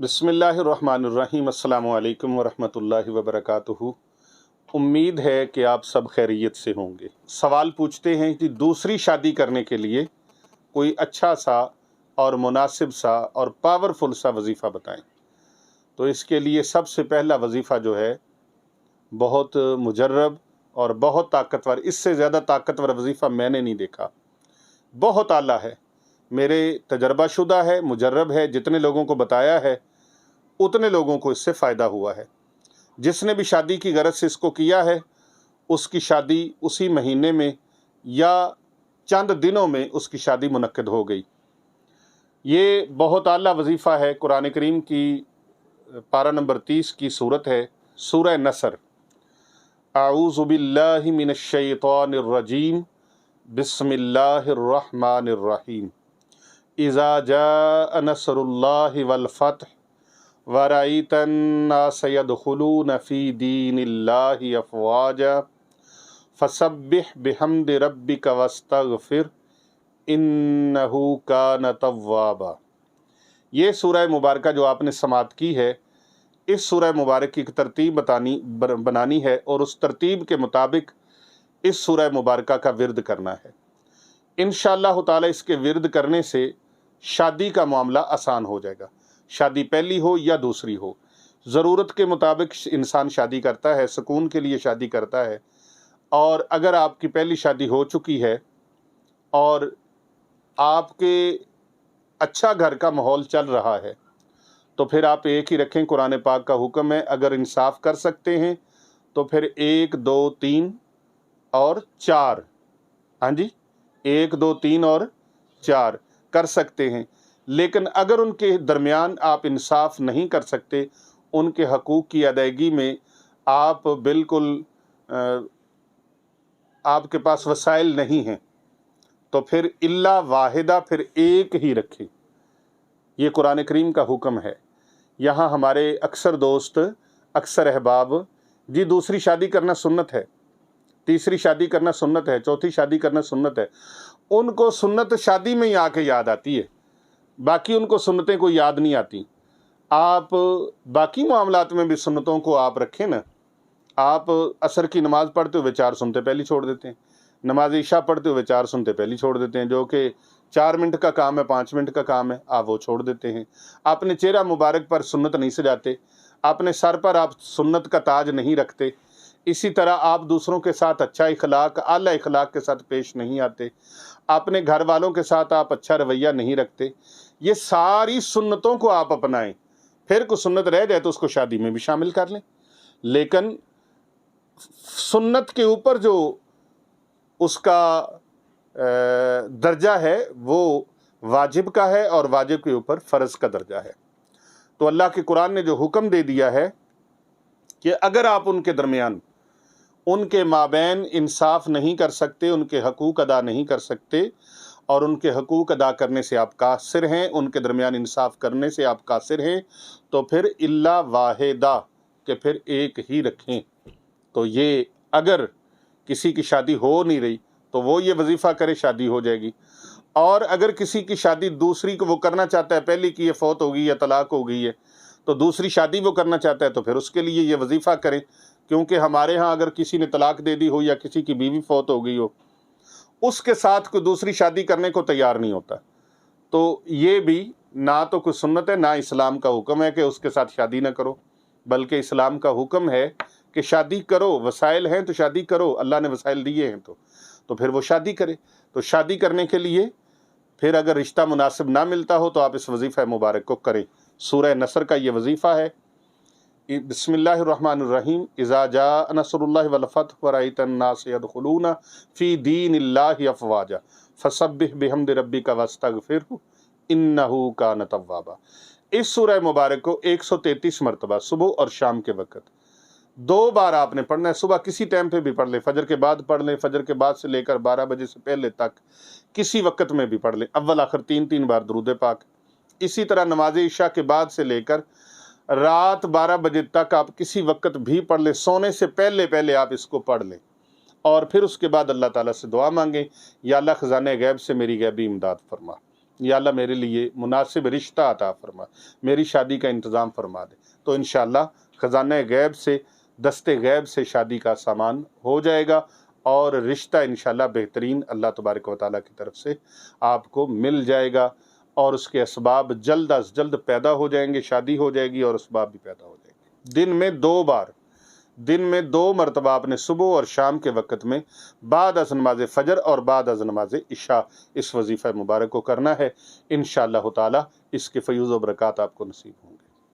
बिस्मिल्लाहिर्रहमानिर्रहीम। अस्सलामु अलैकुम वरहमतुल्लाहि वबरकातुहू। उम्मीद है कि आप सब खैरियत से होंगे। सवाल पूछते हैं कि दूसरी शादी करने के लिए कोई अच्छा सा और मुनासिब सा और पावरफुल सा वजीफ़ा बताएं। तो इसके लिए सबसे पहला वजीफ़ा जो है बहुत मुजर्रब और बहुत ताकतवर, इससे ज़्यादा ताकतवर वजीफ़ा मैंने नहीं देखा। बहुत आला है, मेरे तजर्बाशुदा है, मुजर्रब है। जितने लोगों को बताया है उतने लोगों को इससे फ़ायदा हुआ है। जिसने भी शादी की गरज से इसको किया है उसकी शादी उसी महीने में या चंद दिनों में उसकी शादी मुनक्किद हो गई। ये बहुत आला वजीफ़ा है। कुरान करीम की पारा नंबर 30 की सूरत है, सूरह नसर। आऊज़ु बिल्लाहि मिनश शैतानिर रजीम, बिस्मिल्लाहिर्रहमानिर्रहीम। इज़ा जाअ नसरुल्लाहि वल फ़त्ह वरअयतन नास यदखुलून फ़ी दीनिल्लाहि अफ़वाजा फ़सब्बिह बिहम्दि रब्बिका वस्तग़फ़िर इन्नहु कान तव्वाबा। ये सूरह मुबारका जो आपने समाअत की है, इस सूरह मुबारक की तरतीब बनानी है और उस तरतीब के मुताबिक इस सूरह मुबारका का विर्द करना है। इंशाअल्लाह ताला इसके विर्द करने से शादी का मामला आसान हो जाएगा। शादी पहली हो या दूसरी हो, ज़रूरत के मुताबिक इंसान शादी करता है, सुकून के लिए शादी करता है। और अगर आपकी पहली शादी हो चुकी है और आपके अच्छा घर का माहौल चल रहा है तो फिर आप एक ही रखें। कुरान पाक का हुक्म है, अगर इंसाफ कर सकते हैं तो फिर 1 2 3 और 4, हाँ जी, 1 2 3 और 4 कर सकते हैं। लेकिन अगर उनके दरमियान आप इंसाफ नहीं कर सकते, उनके हकूक़ की अदायगी में आप बिल्कुल आपके पास वसाइल नहीं हैं, तो फिर इल्ला वाहिदा, फिर एक ही रखें। ये कुरान करीम का हुक्म है। यहाँ हमारे अक्सर दोस्त, अक्सर अहबाब जी, दूसरी शादी करना सुन्नत है, तीसरी शादी करना सुन्नत है, चौथी शादी करना सुन्नत है। उनको सुन्नत शादी में ही आके याद आती है, बाकी उनको सुन्नतें कोई याद नहीं आती। आप बाकी मामलात में भी सुन्नतों को आप रखें ना। आप असर की नमाज़ पढ़ते हुए 4 सुन्नतें पहली छोड़ देते हैं, नमाज इशा पढ़ते हुए 4 सुन्नतें पहली छोड़ देते हैं, जो कि 4 मिनट का काम है, 5 मिनट का काम है, आप वो छोड़ देते हैं। अपने चेहरा मुबारक पर सुन्नत नहीं सजाते, अपने सर पर आप सुन्नत का ताज नहीं रखते। इसी तरह आप दूसरों के साथ अच्छा इखलाक, आला इखलाक के साथ पेश नहीं आते, अपने घर वालों के साथ आप अच्छा रवैया नहीं रखते। ये सारी सुन्नतों को आप अपनाएं, फिर कोई सुन्नत रह जाए तो उसको शादी में भी शामिल कर लें। लेकिन सुन्नत के ऊपर जो उसका दर्जा है वो वाजिब का है और वाजिब के ऊपर फ़र्ज़ का दर्जा है। तो अल्लाह के कुरान ने जो हुक्म दे दिया है कि अगर आप उनके दरमियान, उनके माबैन इंसाफ नहीं कर सकते, उनके हकूक़ अदा नहीं कर सकते और उनके हकूक़ अदा करने से आप कासिर हैं, उनके दरमियान इंसाफ करने से आप कासिर हैं, तो फिर इल्ला वाहिदा के फिर एक ही रखें। तो ये अगर किसी की शादी हो नहीं रही तो वो ये वजीफ़ा करे, शादी हो जाएगी। और अगर किसी की शादी दूसरी को वो करना चाहता है, पहली की ये फौत हो गई या तलाक हो गई है, तो दूसरी शादी वो करना चाहता है तो फिर उसके लिए ये वजीफ़ा करें। क्योंकि हमारे यहाँ अगर किसी ने तलाक दे दी हो या किसी की बीवी फौत हो गई हो, उसके साथ कोई दूसरी शादी करने को तैयार नहीं होता, तो ये भी ना तो कोई सुन्नत है, ना इस्लाम का हुक्म है कि उसके साथ शादी ना करो, बल्कि इस्लाम का हुक्म है कि शादी करो। वसाइल हैं तो शादी करो, अल्लाह ने वसाइल दिए हैं तो फिर वो शादी करे। तो शादी करने के लिए फिर अगर रिश्ता मुनासिब ना मिलता हो तो आप इस वजीफ़ा मुबारक को करें। सूरह नसर का ये वजीफ़ा है, बिस्मिल्लाहिर्रहमानिर्रहीम। इज़ा जाअ नसरुल्लाहि वल फ़त्ह वरअयतन नास यदखुलून फ़ी दीनिल्लाहि अफ़वाजा फ़सब्बिह बिहम्दि रब्बिका वस्तग़फ़िरहु इन्नहु कान तव्वाबा। इस सूरह मुबारक को 133 मरतबा सुबह और शाम के वक़्त 2 बार आपने पढ़ना है। सुबह किसी टाइम पे भी पढ़ लें, फजर के बाद पढ़ लें, फजर के बाद से लेकर 12 बजे से पहले तक किसी वक़्त में भी पढ़ लें। अव्वल आखिर 3-3 बार दुरूद पाक। इसी तरह नमाज इशा के बाद से लेकर रात 12 बजे तक आप किसी वक़्त भी पढ़ लें, सोने से पहले पहले आप इसको पढ़ लें। और फिर उसके बाद अल्लाह ताला से दुआ मांगें, या अल्लाह ख़ज़ाने गैब से मेरी गैबी इमदाद फरमा। یا اللہ میرے لیے مناسب رشتہ عطا فرما، میری شادی کا انتظام فرما دے، تو انشاءاللہ خزانہ غیب سے، دست غیب سے شادی کا سامان ہو جائے گا، اور رشتہ انشاءاللہ بہترین اللہ تبارک و تعالیٰ کی طرف سے آپ کو مل جائے گا، اور اس کے اسباب جلد از جلد پیدا ہو جائیں گے، شادی ہو جائے گی اور اسباب بھی پیدا ہو جائیں گے۔ دن میں دو مرتبہ آپ نے صبح اور شام کے وقت میں بعد از نماز فجر اور بعد از نماز عشاء اس وظیفہ مبارک کو کرنا ہے، انشاءاللہ تعالی اس کے فیوز و برکات آپ کو نصیب ہوں گے۔